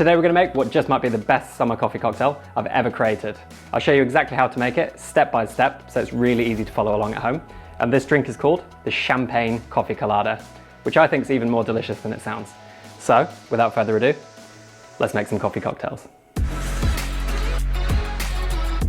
Today we're going to make what just might be the best summer coffee cocktail I've ever created. I'll show you exactly how to make it step by step, so it's really easy to follow along at home. And this drink is called the Champagne Coffee Colada, which I think is even more delicious than it sounds. So, without further ado, let's make some coffee cocktails.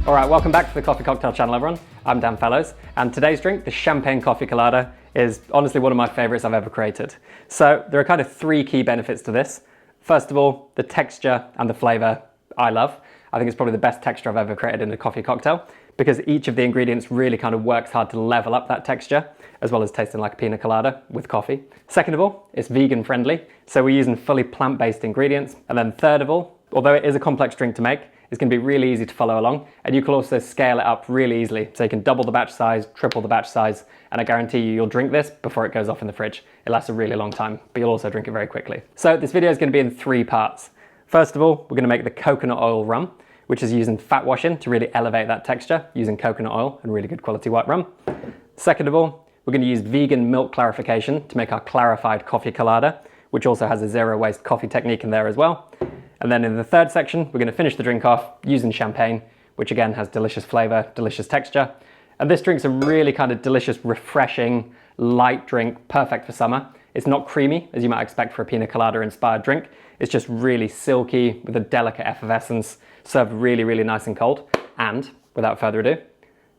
Alright, welcome back to the Coffee Cocktail channel, everyone. I'm Dan Fellows, and today's drink, the Champagne Coffee Colada, is honestly one of my favourites I've ever created. So there are kind of three key benefits to this. First of all, the texture and the flavour I love. I think it's probably the best texture I've ever created in a coffee cocktail because each of the ingredients really kind of works hard to level up that texture as well as tasting like a pina colada with coffee. Second of all, it's vegan friendly, so we're using fully plant-based ingredients. And then third of all, although it is a complex drink to make, it's going to be really easy to follow along, and you can also scale it up really easily. So you can double the batch size, triple the batch size, and I guarantee you'll drink this before it goes off in the fridge. It lasts a really long time, but you'll also drink it very quickly. So this video is going to be in three parts. First of all, we're going to make the coconut oil rum, which is using fat washing to really elevate that texture, using coconut oil and really good quality white rum. Second of all, we're going to use vegan milk clarification to make our clarified coffee colada, which also has a zero waste coffee technique in there as well. And then in the third section, we're going to finish the drink off using champagne, which again has delicious flavour, delicious texture. And this drink's a really kind of delicious, refreshing, light drink, perfect for summer. It's not creamy, as you might expect for a pina colada inspired drink. It's just really silky with a delicate effervescence, served really, really nice and cold. And without further ado,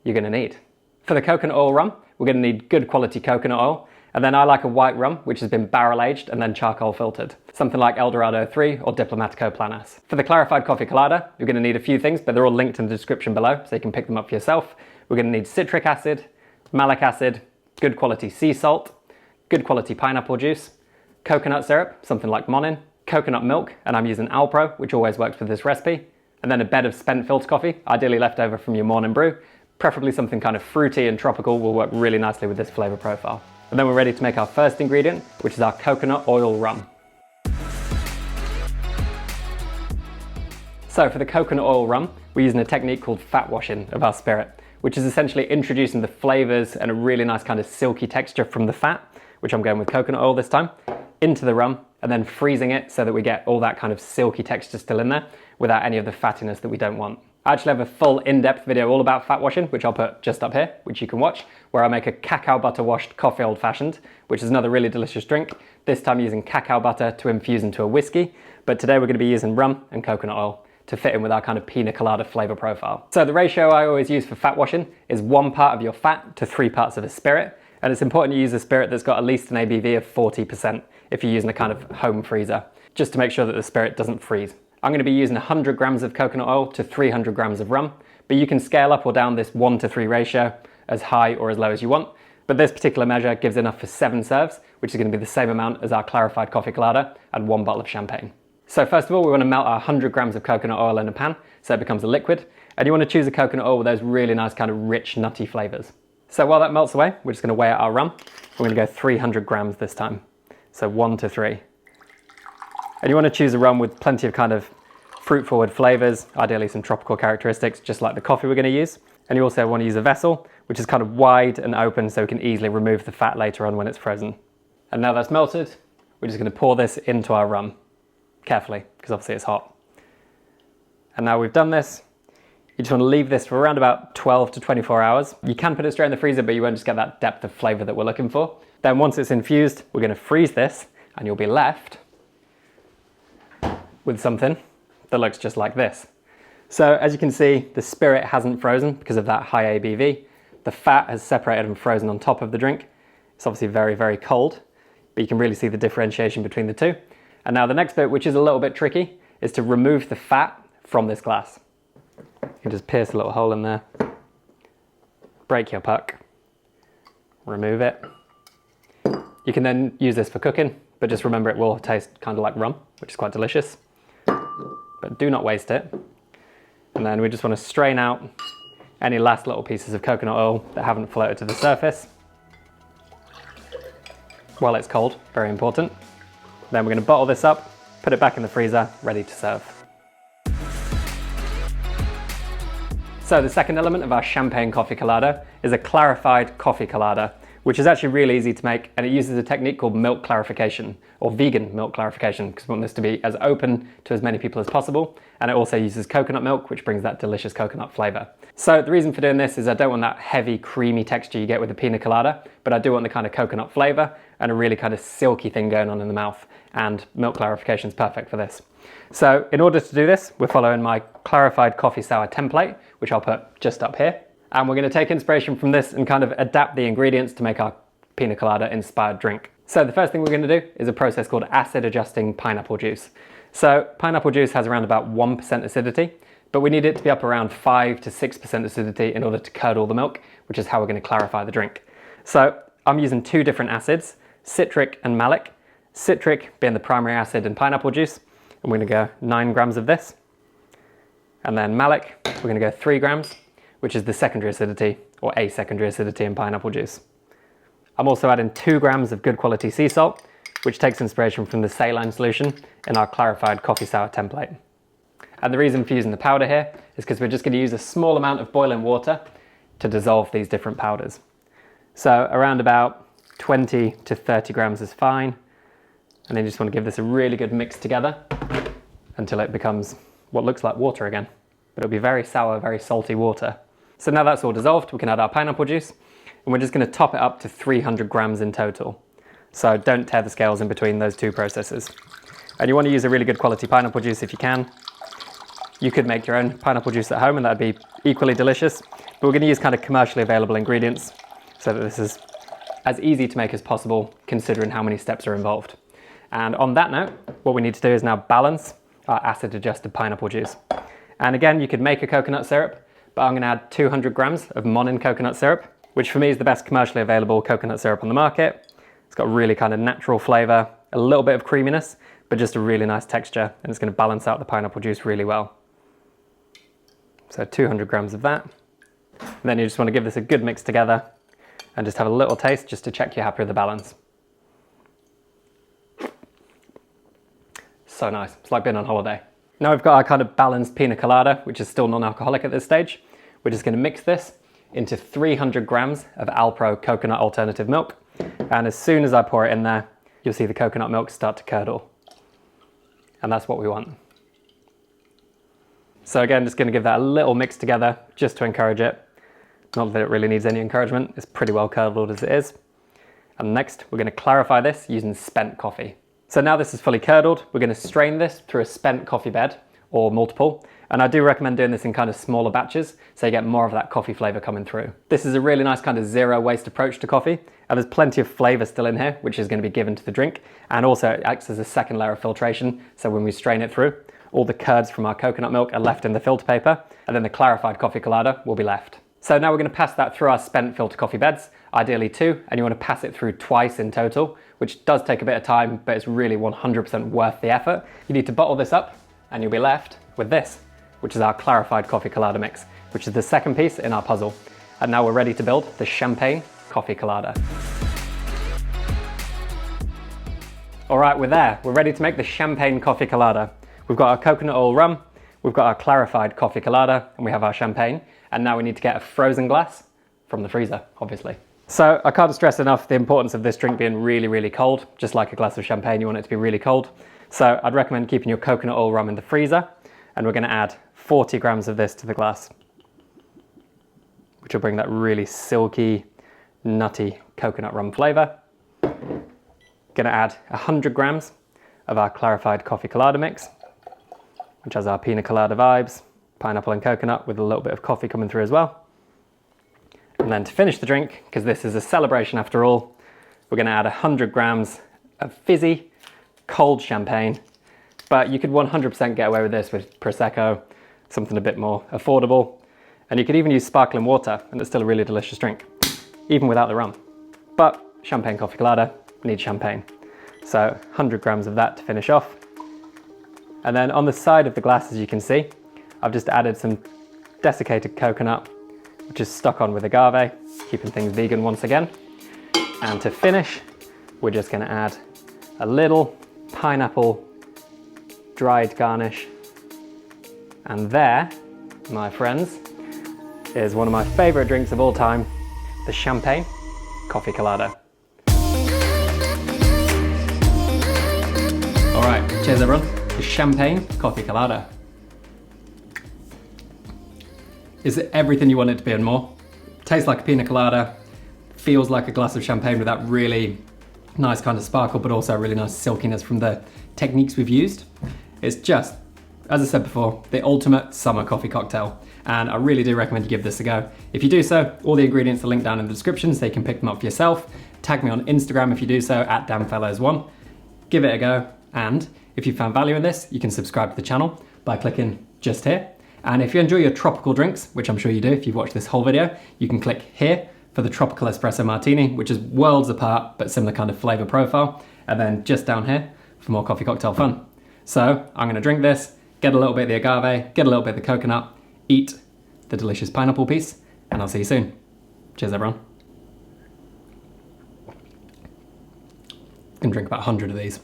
you're going to need. For the coconut oil rum, we're going to need good quality coconut oil. And then I like a white rum, which has been barrel aged and then charcoal filtered. Something like Eldorado 3 or Diplomatico Planas. For the clarified coffee colada, you're going to need a few things, but they're all linked in the description below, so you can pick them up for yourself. We're going to need citric acid, malic acid, good quality sea salt, good quality pineapple juice, coconut syrup, something like Monin, coconut milk, and I'm using Alpro, which always works with this recipe, and then a bed of spent filter coffee, ideally left over from your morning brew. Preferably something kind of fruity and tropical will work really nicely with this flavour profile. And then we're ready to make our first ingredient, which is our coconut oil rum. So for the coconut oil rum, we're using a technique called fat washing of our spirit, which is essentially introducing the flavours and a really nice kind of silky texture from the fat, which I'm going with coconut oil this time, into the rum, and then freezing it so that we get all that kind of silky texture still in there without any of the fattiness that we don't want. I actually have a full in-depth video all about fat washing, which I'll put just up here, which you can watch, where I make a cacao butter washed coffee old fashioned, which is another really delicious drink, this time using cacao butter to infuse into a whiskey. But today we're going to be using rum and coconut oil to fit in with our kind of pina colada flavor profile. So the ratio I always use for fat washing is 1 part of your fat to 3 parts of a spirit. And it's important you use a spirit that's got at least an ABV of 40% if you're using a kind of home freezer, just to make sure that the spirit doesn't freeze. I'm going to be using 100 grams of coconut oil to 300 grams of rum, but you can scale up or down this 1:3 ratio as high or as low as you want. But this particular measure gives enough for 7 serves, which is going to be the same amount as our clarified coffee colada and 1 bottle of champagne. So first of all, we want to melt our 100 grams of coconut oil in a pan so it becomes a liquid. And you want to choose a coconut oil with those really nice kind of rich, nutty flavors. So while that melts away, we're just going to weigh out our rum. We're going to go 300 grams this time. So 1 to 3. And you want to choose a rum with plenty of kind of fruit-forward flavors, ideally some tropical characteristics, just like the coffee we're going to use. And you also want to use a vessel, which is kind of wide and open so we can easily remove the fat later on when it's frozen. And now that's melted, we're just going to pour this into our rum, carefully, because obviously it's hot. And now we've done this, you just want to leave this for around about 12 to 24 hours. You can put it straight in the freezer, but you won't just get that depth of flavor that we're looking for. Then once it's infused, we're going to freeze this, and you'll be left with something that looks just like this. So as you can see, the spirit hasn't frozen because of that high ABV. The fat has separated and frozen on top of the drink. It's obviously very, very cold, but you can really see the differentiation between the two. And now the next bit, which is a little bit tricky, is to remove the fat from this glass. You can just pierce a little hole in there, break your puck, remove it. You can then use this for cooking, but just remember it will taste kind of like rum, which is quite delicious. But do not waste it. And then we just want to strain out any last little pieces of coconut oil that haven't floated to the surface while it's cold, very important. Then we're going to bottle this up, put it back in the freezer, ready to serve. So the second element of our champagne coffee colada is a clarified coffee colada, which is actually really easy to make, and it uses a technique called milk clarification, or vegan milk clarification, because we want this to be as open to as many people as possible. And it also uses coconut milk, which brings that delicious coconut flavor. So the reason for doing this is I don't want that heavy, creamy texture you get with the pina colada, but I do want the kind of coconut flavor and a really kind of silky thing going on in the mouth. And milk clarification is perfect for this. So in order to do this, we're following my Clarified coffee sour template, which I'll put just up here. And we're going to take inspiration from this and kind of adapt the ingredients to make our pina colada inspired drink. So the first thing we're going to do is a process called acid adjusting pineapple juice. So pineapple juice has around about 1% acidity, but we need it to be up around 5 to 6% acidity in order to curdle the milk, which is how we're going to clarify the drink. So I'm using two different acids, citric and malic. Citric being the primary acid in pineapple juice, and we're going to go 9 grams of this. And then malic, we're going to go 3 grams, which is the secondary acidity, or a secondary acidity in pineapple juice. I'm also adding 2 grams of good quality sea salt, which takes inspiration from the saline solution in our Clarified coffee sour template. And the reason for using the powder here is because we're just going to use a small amount of boiling water to dissolve these different powders. So around about 20 to 30 grams is fine. And then you just want to give this a really good mix together until it becomes what looks like water again. But it'll be very sour, very salty water. So now that's all dissolved, we can add our pineapple juice, and we're just going to top it up to 300 grams in total. So don't tear the scales in between those two processes. And you want to use a really good quality pineapple juice if you can. You could make your own pineapple juice at home and that'd be equally delicious, but we're going to use kind of commercially available ingredients so that this is as easy to make as possible considering how many steps are involved. And on that note, what we need to do is now balance our acid adjusted pineapple juice. And again, you could make a coconut syrup, but I'm going to add 200 grams of Monin coconut syrup, which for me is the best commercially available coconut syrup on the market. It's got really kind of natural flavor, a little bit of creaminess, but just a really nice texture, and it's going to balance out the pineapple juice really well. So 200 grams of that. And then you just want to give this a good mix together and just have a little taste just to check you're happy with the balance. So nice, it's like being on holiday. Now we've got our kind of balanced pina colada, which is still non-alcoholic at this stage. We're just going to mix this into 300 grams of Alpro coconut alternative milk. And as soon as I pour it in there, you'll see the coconut milk start to curdle. And that's what we want. So again, just going to give that a little mix together just to encourage it. Not that it really needs any encouragement, it's pretty well curdled as it is. And next, we're going to clarify this using spent coffee. So now this is fully curdled, we're going to strain this through a spent coffee bed or multiple. And I do recommend doing this in kind of smaller batches so you get more of that coffee flavor coming through. This is a really nice kind of zero waste approach to coffee. And there's plenty of flavor still in here, which is going to be given to the drink. And also it acts as a second layer of filtration. So when we strain it through, all the curds from our coconut milk are left in the filter paper, and then the clarified coffee colada will be left. So now we're going to pass that through our spent filter coffee beds, ideally 2, and you want to pass it through twice in total, which does take a bit of time, but it's really 100% worth the effort. You need to bottle this up and you'll be left with this, which is our Clarified coffee colada mix, which is the second piece in our puzzle. And now we're ready to build the champagne coffee colada. All right, we're there. We're ready to make the champagne coffee colada. We've got our coconut oil rum, we've got our Clarified coffee colada, and we have our champagne. And now we need to get a frozen glass from the freezer, obviously. So I can't stress enough the importance of this drink being really, really cold. Just like a glass of champagne, you want it to be really cold. So I'd recommend keeping your coconut oil rum in the freezer. And we're going to add 40 grams of this to the glass, which will bring that really silky, nutty coconut rum flavor. Going to add 100 grams of our Clarified coffee colada mix, which has our pina colada vibes, pineapple and coconut with a little bit of coffee coming through as well. And then to finish the drink, because this is a celebration after all, we're going to add 100 grams of fizzy, cold champagne. But you could 100% get away with this with Prosecco, something a bit more affordable. And you could even use sparkling water, and it's still a really delicious drink, even without the rum. But champagne coffee colada needs champagne. So 100 grams of that to finish off. And then on the side of the glass, as you can see, I've just added some desiccated coconut, which is stuck on with agave, keeping things vegan once again. And to finish, we're just going to add a little pineapple dried garnish. And there, my friends, is one of my favorite drinks of all time, the champagne coffee colada. All right, cheers everyone. The champagne coffee colada. Is it everything you want it to be and more? Tastes like a pina colada, feels like a glass of champagne with that really nice kind of sparkle, but also really nice silkiness from the techniques we've used. It's just, as I said before, the ultimate summer coffee cocktail. And I really do recommend you give this a go. If you do so, all the ingredients are linked down in the description so you can pick them up for yourself. Tag me on Instagram if you do so, at danfellows1. Give it a go. And if you found value in this, you can subscribe to the channel by clicking just here. And if you enjoy your tropical drinks, which I'm sure you do if you've watched this whole video, you can click here for the tropical espresso martini, which is worlds apart, but similar kind of flavor profile. And then just down here for more coffee cocktail fun. So I'm gonna drink this, get a little bit of the agave, get a little bit of the coconut, eat the delicious pineapple piece, and I'll see you soon. Cheers everyone. Gonna drink about 100 of these.